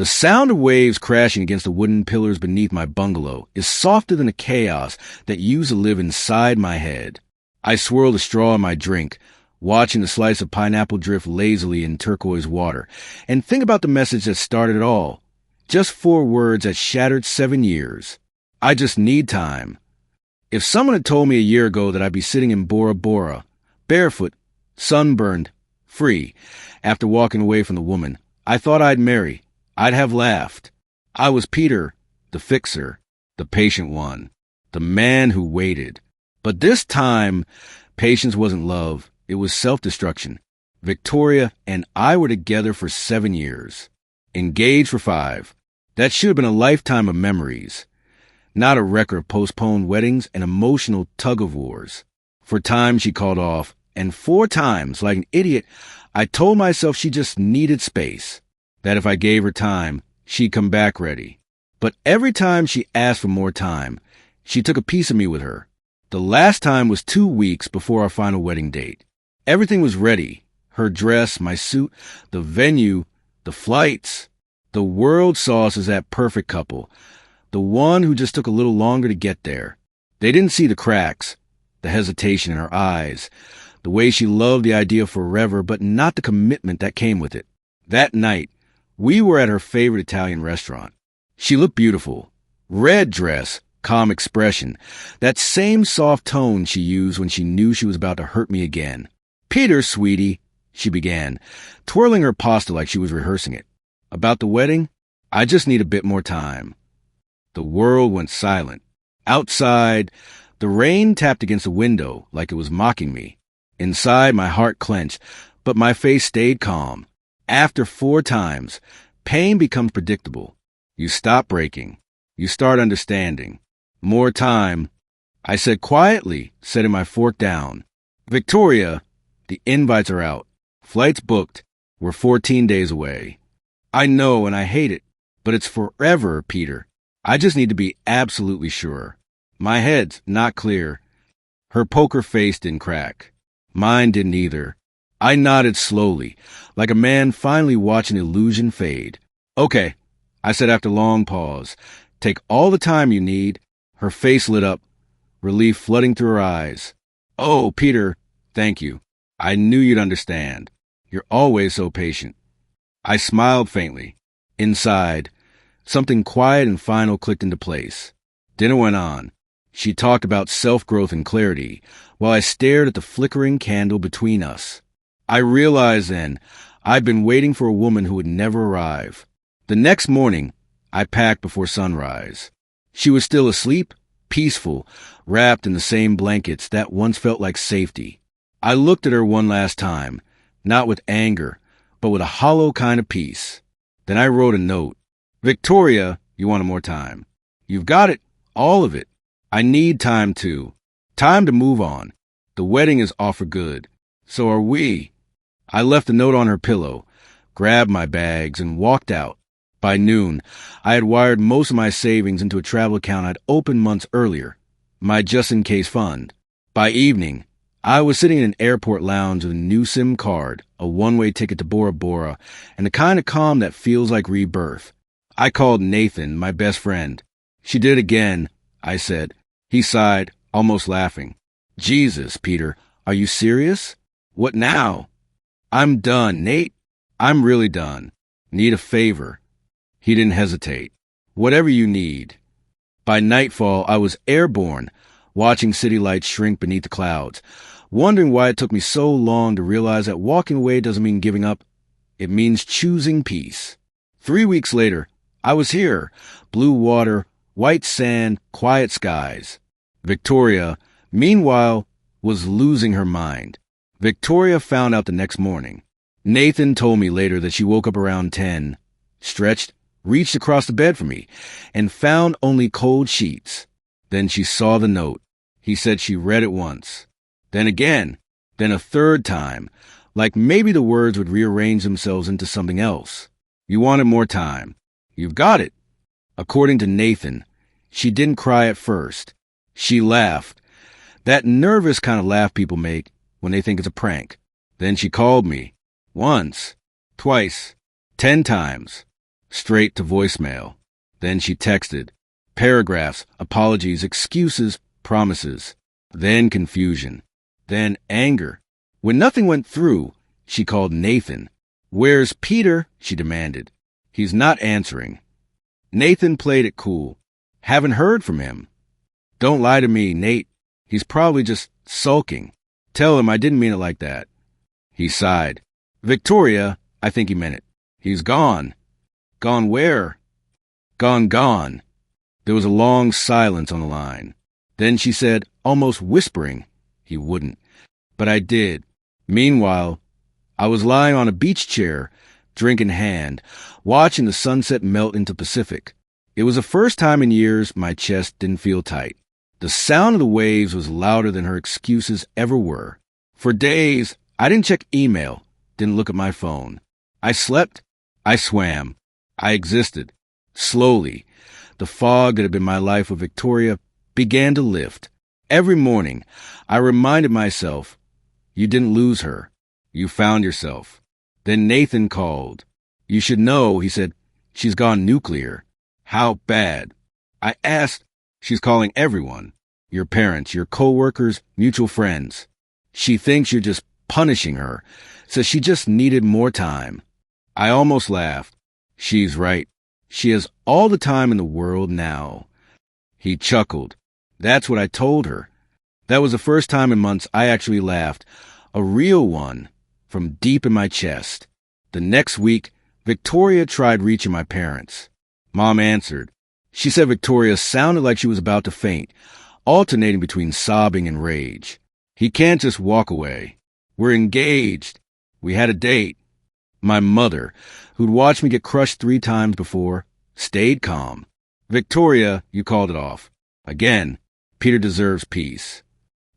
The sound of waves crashing against the wooden pillars beneath my bungalow is softer than the chaos that used to live inside my head. I swirled a straw in my drink, watching the slice of pineapple drift lazily in turquoise water, and think about the message that started it all. Just 4 words that shattered 7 years. I just need time. If someone had told me a year ago that I'd be sitting in Bora Bora, barefoot, sunburned, free, after walking away from the woman I thought I'd marry, I'd have laughed. I was Peter, the fixer, the patient one, the man who waited. But this time, patience wasn't love. It was self-destruction. Victoria and I were together for 7 years. Engaged for 5. That should have been a lifetime of memories. Not a record of postponed weddings and emotional tug-of-wars. For times she called off, and 4 times, like an idiot, I told myself she just needed space. That if I gave her time, she'd come back ready. But every time she asked for more time, she took a piece of me with her. The last time was 2 weeks before our final wedding date. Everything was ready. Her dress, my suit, the venue, the flights. The world saw us as that perfect couple. The one who just took a little longer to get there. They didn't see the cracks, the hesitation in her eyes, the way she loved the idea of forever, but not the commitment that came with it. That night, we were at her favorite Italian restaurant. She looked beautiful. Red dress, calm expression, that same soft tone she used when she knew she was about to hurt me again. "Peter, sweetie," she began, twirling her pasta like she was rehearsing it. "About the wedding? I just need a bit more time." The world went silent. Outside, the rain tapped against the window like it was mocking me. Inside, my heart clenched, but my face stayed calm. After 4 times, pain becomes predictable. You stop breaking. You start understanding. More time, I said quietly, setting my fork down. "Victoria, the invites are out. Flights booked. We're 14 days away." "I know, and I hate it, but it's forever, Peter. I just need to be absolutely sure." My head's not clear. Her poker face didn't crack. Mine didn't either. I nodded slowly, like a man finally watching illusion fade. "Okay," I said after a long pause. "Take all the time you need." Her face lit up, relief flooding through her eyes. "Oh, Peter, thank you. I knew you'd understand. You're always so patient." I smiled faintly. Inside, something quiet and final clicked into place. Dinner went on. She talked about self-growth and clarity, while I stared at the flickering candle between us. I realized then I'd been waiting for a woman who would never arrive. The next morning, I packed before sunrise. She was still asleep, peaceful, wrapped in the same blankets that once felt like safety. I looked at her one last time, not with anger, but with a hollow kind of peace. Then I wrote a note. "Victoria, you wanted more time. You've got it, all of it. I need time too. Time to move on. The wedding is off for good. So are we." I left a note on her pillow, grabbed my bags, and walked out. By noon, I had wired most of my savings into a travel account I'd opened months earlier, my just-in-case fund. By evening, I was sitting in an airport lounge with a new SIM card, a one-way ticket to Bora Bora, and the kind of calm that feels like rebirth. I called Nathan, my best friend. "She did again," I said. He sighed, almost laughing. "Jesus, Peter, are you serious? What now?" "I'm done, Nate. I'm really done. Need a favor." He didn't hesitate. "Whatever you need." By nightfall, I was airborne, watching city lights shrink beneath the clouds, wondering why it took me so long to realize that walking away doesn't mean giving up. It means choosing peace. 3 weeks later, I was here. Blue water, white sand, quiet skies. Victoria, meanwhile, was losing her mind. Victoria found out the next morning. Nathan told me later that she woke up around 10, stretched, reached across the bed for me, and found only cold sheets. Then she saw the note. He said she read it once. Then again. Then a third time. Like maybe the words would rearrange themselves into something else. "You wanted more time. You've got it." According to Nathan, she didn't cry at first. She laughed. That nervous kind of laugh people make when they think it's a prank. Then she called me. Once. Twice. 10 times. straight to voicemail. Then she texted. Paragraphs, apologies, excuses, promises. Then confusion. Then anger. When nothing went through, she called Nathan. Where's Peter? She demanded. He's not answering. Nathan played it cool. Haven't heard from him. Don't lie to me, Nate. He's probably just sulking. Tell him I didn't mean it like that. He sighed. Victoria, I think he meant it. He's gone. Gone where? Gone. There was a long silence on the line. Then she said, almost whispering, he wouldn't. But I did. Meanwhile, I was lying on a beach chair, drink in hand, watching the sunset melt into Pacific. It was the first time in years my chest didn't feel tight. The sound of the waves was louder than her excuses ever were. For days, I didn't check email, didn't look at my phone. I slept, I swam, I existed. Slowly, the fog that had been my life with Victoria began to lift. Every morning, I reminded myself, you didn't lose her. You found yourself. Then Nathan called. You should know, he said, she's gone nuclear. How bad? I asked. She's calling everyone. Your parents, your co-workers, mutual friends. She thinks you're just punishing her. Says she just needed more time. I almost laughed. She's right. She has all the time in the world now. He chuckled. That's what I told her. That was the first time in months I actually laughed. A real one, from deep in my chest. The next week, Victoria tried reaching my parents. Mom answered. She said Victoria sounded like she was about to faint, alternating between sobbing and rage. He can't just walk away. We're engaged. We had a date. My mother, who'd watched me get crushed 3 times before, stayed calm. Victoria, you called it off. Again, Peter deserves peace.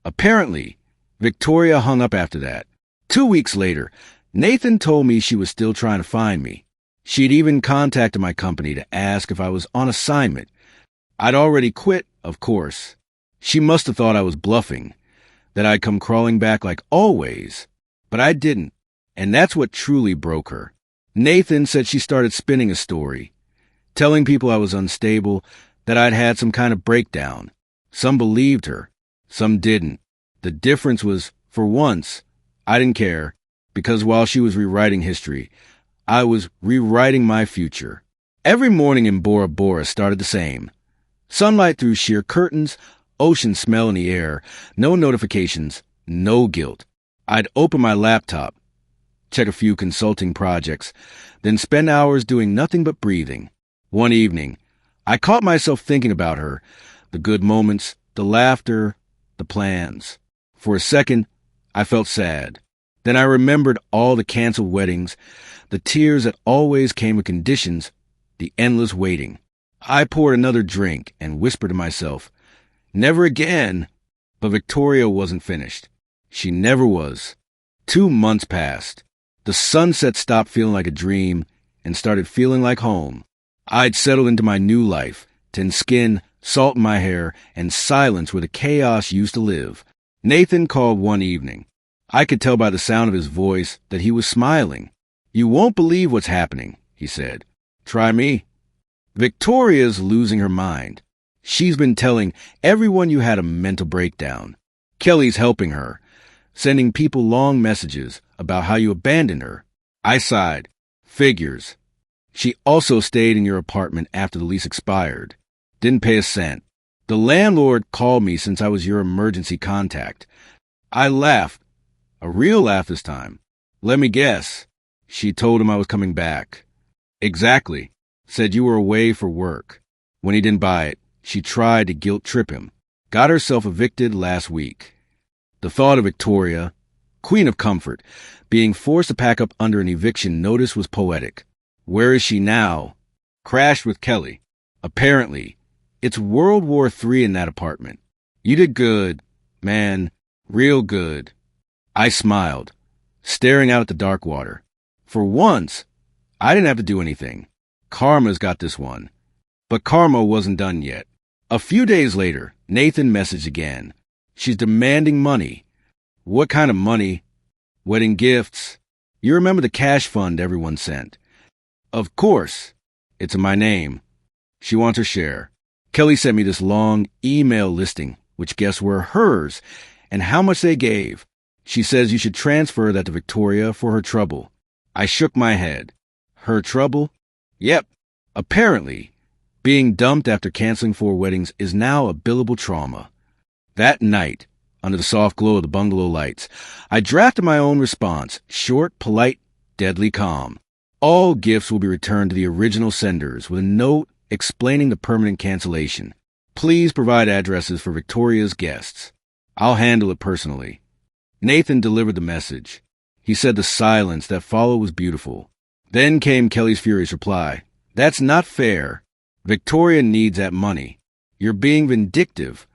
Apparently, Victoria hung up after that. 2 weeks later, Nathan told me she was still trying to find me. She'd even contacted my company to ask if I was on assignment. I'd already quit, of course. She must have thought I was bluffing, that I'd come crawling back like always. But I didn't, and that's what truly broke her. Nathan said she started spinning a story, telling people I was unstable, that I'd had some kind of breakdown. Some believed her, some didn't. The difference was, for once, I didn't care, because while she was rewriting history, I was rewriting my future. Every morning in Bora Bora started the same. Sunlight through sheer curtains, ocean smell in the air, no notifications, no guilt. I'd open my laptop, check a few consulting projects, then spend hours doing nothing but breathing. One evening, I caught myself thinking about her, the good moments, the laughter, the plans. For a second, I felt sad. Then I remembered all the canceled weddings, the tears that always came with conditions, the endless waiting. I poured another drink and whispered to myself, never again. But Victoria wasn't finished. She never was. 2 months passed. The sunset stopped feeling like a dream and started feeling like home. I'd settled into my new life, thin skin, salt in my hair, and silence where the chaos used to live. Nathan called one evening. I could tell by the sound of his voice that he was smiling. You won't believe what's happening, he said. Try me. Victoria's losing her mind. She's been telling everyone you had a mental breakdown. Kelly's helping her, sending people long messages about how you abandoned her. I sighed. Figures. She also stayed in your apartment after the lease expired. Didn't pay a cent. The landlord called me since I was your emergency contact. I laughed. A real laugh this time. Let me guess. She told him I was coming back. Exactly. Said you were away for work. When he didn't buy it, she tried to guilt trip him. Got herself evicted last week. The thought of Victoria, queen of comfort, being forced to pack up under an eviction notice was poetic. Where is she now? Crashed with Kelly. Apparently, it's World War III in that apartment. You did good, man, real good. I smiled, staring out at the dark water. For once, I didn't have to do anything. Karma's got this one. But karma wasn't done yet. A few days later, Nathan messaged again. She's demanding money. What kind of money? Wedding gifts. You remember the cash fund everyone sent? Of course. It's in my name. She wants her share. Kelly sent me this long email listing, which guests were hers, and how much they gave. She says you should transfer that to Victoria for her trouble. I shook my head. Her trouble? Yep. Apparently, being dumped after canceling 4 weddings is now a billable trauma. That night, under the soft glow of the bungalow lights, I drafted my own response, short, polite, deadly calm. All gifts will be returned to the original senders with a note explaining the permanent cancellation. Please provide addresses for Victoria's guests. I'll handle it personally. Nathan delivered the message. He said the silence that followed was beautiful. Then came Kelly's furious reply. That's not fair. Victoria needs that money. You're being vindictive.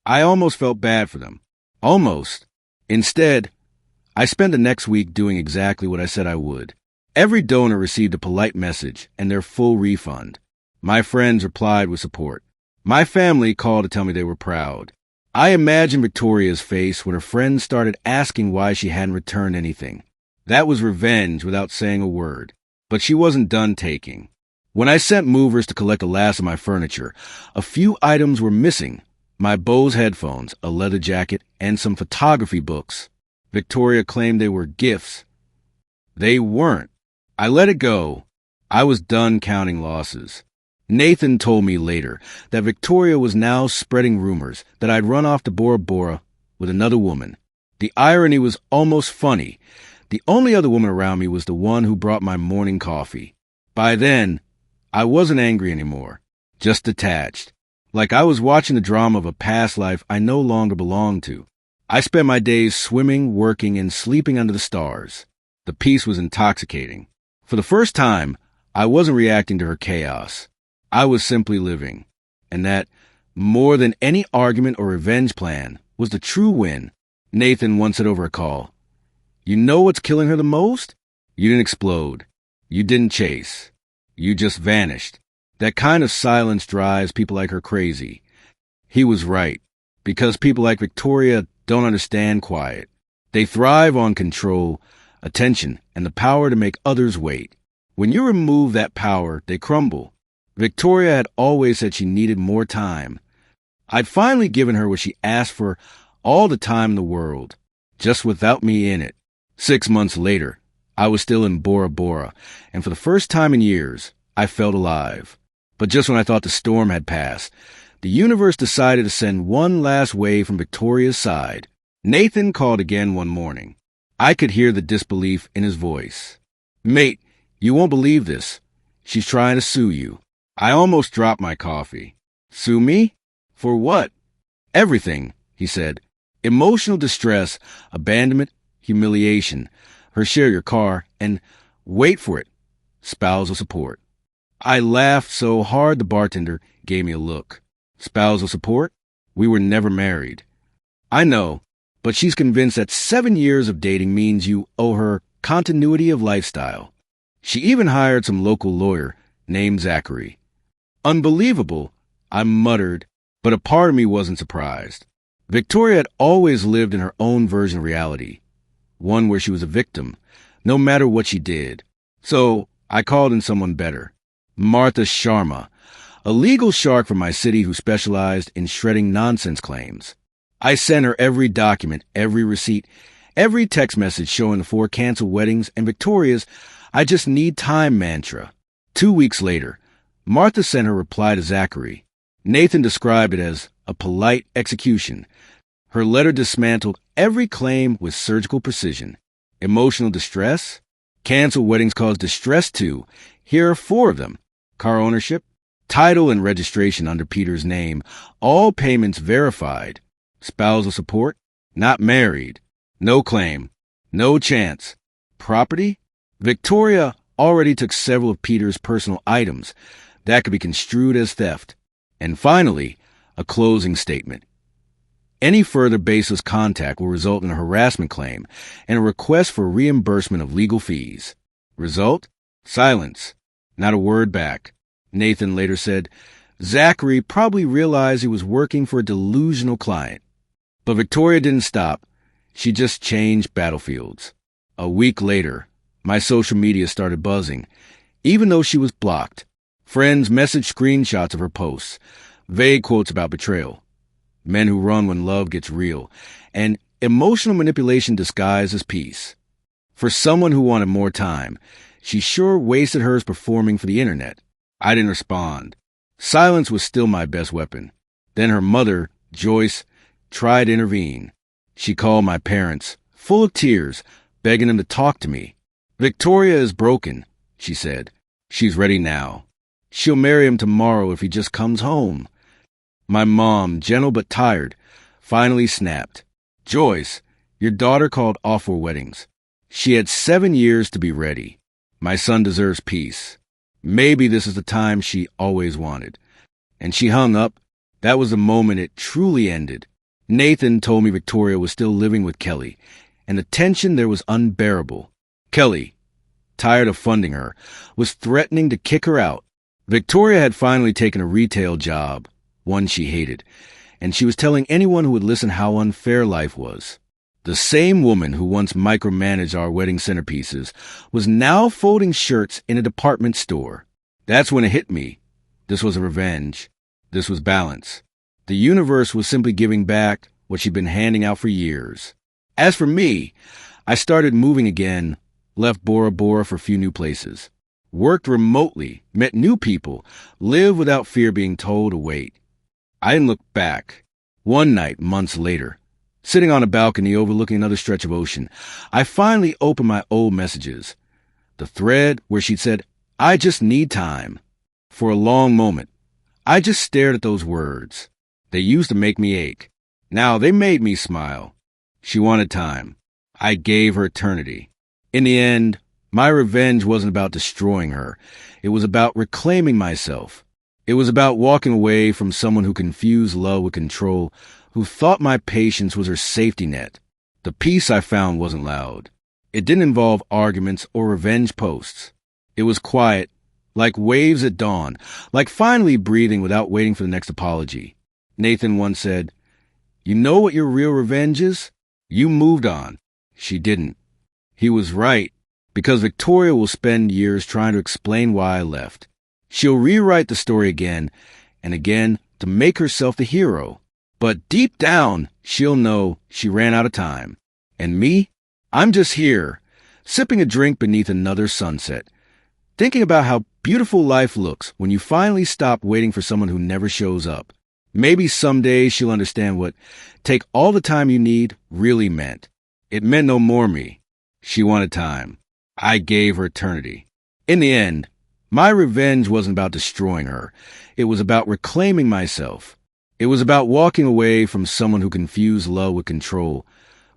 I almost felt bad for them. Almost. Instead, I spent the next week doing exactly what I said I would. Every donor received a polite message and their full refund. My friends replied with support. My family called to tell me they were proud. I imagined Victoria's face when her friends started asking why she hadn't returned anything. That was revenge without saying a word. But she wasn't done taking. When I sent movers to collect the last of my furniture, a few items were missing. My Bose headphones, a leather jacket, and some photography books. Victoria claimed they were gifts. They weren't. I let it go. I was done counting losses. Nathan told me later that Victoria was now spreading rumors that I'd run off to Bora Bora with another woman. The irony was almost funny. The only other woman around me was the one who brought my morning coffee. By then, I wasn't angry anymore, just detached. Like I was watching the drama of a past life I no longer belonged to. I spent my days swimming, working, and sleeping under the stars. The peace was intoxicating. For the first time, I wasn't reacting to her chaos. I was simply living. And that, more than any argument or revenge plan, was the true win. Nathan once said over a call, "You know what's killing her the most? You didn't explode. You didn't chase. You just vanished. That kind of silence drives people like her crazy." He was right, because people like Victoria don't understand quiet. They thrive on control, attention, and the power to make others wait. When you remove that power, they crumble. Victoria had always said she needed more time. I'd finally given her what she asked for, all the time in the world, just without me in it. 6 months later, I was still in Bora Bora, and for the first time in years, I felt alive. But just when I thought the storm had passed, the universe decided to send one last wave from Victoria's side. Nathan called again one morning. I could hear the disbelief in his voice. "Mate, you won't believe this. She's trying to sue you." I almost dropped my coffee. "Sue me? For what?" "Everything," he said. "Emotional distress, abandonment, humiliation, her share your car, and, wait for it, spousal support." I laughed so hard the bartender gave me a look. "Spousal support? We were never married." "I know, but she's convinced that 7 years of dating means you owe her continuity of lifestyle. She even hired some local lawyer named Zachary." "Unbelievable," I muttered, but a part of me wasn't surprised. Victoria had always lived in her own version of reality, one where she was a victim, no matter what she did. So I called in someone better. Martha Sharma, a legal shark from my city who specialized in shredding nonsense claims. I sent her every document, every receipt, every text message showing the 4 canceled weddings and Victoria's "I just need time" mantra. 2 weeks later, Martha sent her reply to Zachary. Nathan described it as a polite execution. Her letter dismantled every claim with surgical precision. Emotional distress? Canceled weddings cause distress too. Here are 4 of them. Car ownership, title and registration under Peter's name, all payments verified. Spousal support, not married. No claim, no chance. Property? Victoria already took several of Peter's personal items. That could be construed as theft. And finally, a closing statement. Any further baseless contact will result in a harassment claim and a request for reimbursement of legal fees. Result? Silence. Not a word back. Nathan later said, Zachary probably realized he was working for a delusional client. But Victoria didn't stop. She just changed battlefields. A week later, my social media started buzzing, even though she was blocked. Friends message screenshots of her posts, vague quotes about betrayal, men who run when love gets real, and emotional manipulation disguised as peace. For someone who wanted more time, she sure wasted hers performing for the internet. I didn't respond. Silence was still my best weapon. Then her mother, Joyce, tried to intervene. She called my parents, full of tears, begging them to talk to me. Victoria is broken, she said. She's ready now. She'll marry him tomorrow if he just comes home. My mom, gentle but tired, finally snapped. Joyce, your daughter called off for weddings. She had 7 years to be ready. My son deserves peace. Maybe this is the time she always wanted. And she hung up. That was the moment it truly ended. Nathan told me Victoria was still living with Kelly, and the tension there was unbearable. Kelly, tired of funding her, was threatening to kick her out. Victoria had finally taken a retail job, one she hated, and she was telling anyone who would listen how unfair life was. The same woman who once micromanaged our wedding centerpieces was now folding shirts in a department store. That's when it hit me. This was a revenge. This was balance. The universe was simply giving back what she'd been handing out for years. As for me, I started moving again, left Bora Bora for a few new places, worked remotely, met new people, lived without fear being told to wait. I didn't look back. One night, months later, sitting on a balcony overlooking another stretch of ocean, I finally opened my old messages. The thread where she'd said, "I just need time." For a long moment, I just stared at those words. They used to make me ache. Now they made me smile. She wanted time. I gave her eternity. In the end, my revenge wasn't about destroying her. It was about reclaiming myself. It was about walking away from someone who confused love with control, who thought my patience was her safety net. The peace I found wasn't loud. It didn't involve arguments or revenge posts. It was quiet, like waves at dawn, like finally breathing without waiting for the next apology. Nathan once said, "You know what your real revenge is? You moved on." She didn't. He was right, because Victoria will spend years trying to explain why I left. She'll rewrite the story again and again to make herself the hero. But deep down, she'll know she ran out of time. And me? I'm just here, sipping a drink beneath another sunset, thinking about how beautiful life looks when you finally stop waiting for someone who never shows up. Maybe someday she'll understand what "take all the time you need" really meant. It meant no more me. She wanted time. I gave her eternity. In the end, my revenge wasn't about destroying her. It was about reclaiming myself. It was about walking away from someone who confused love with control,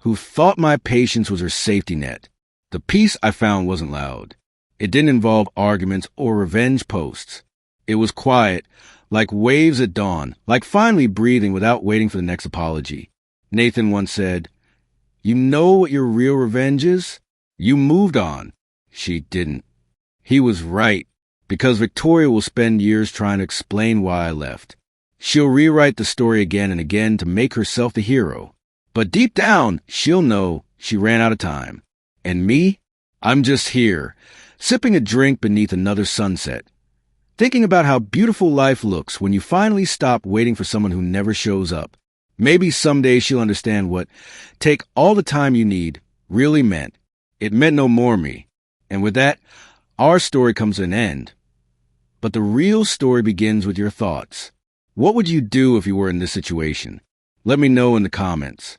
who thought my patience was her safety net. The peace I found wasn't loud. It didn't involve arguments or revenge posts. It was quiet, like waves at dawn, like finally breathing without waiting for the next apology. Nathan once said, "You know what your real revenge is? You moved on." She didn't. He was right, because Victoria will spend years trying to explain why I left. She'll rewrite the story again and again to make herself the hero. But deep down, she'll know she ran out of time. And me? I'm just here, sipping a drink beneath another sunset, thinking about how beautiful life looks when you finally stop waiting for someone who never shows up. Maybe someday she'll understand what "take all the time you need" really meant. It meant no more me. And with that, our story comes to an end. But the real story begins with your thoughts. What would you do if you were in this situation? Let me know in the comments.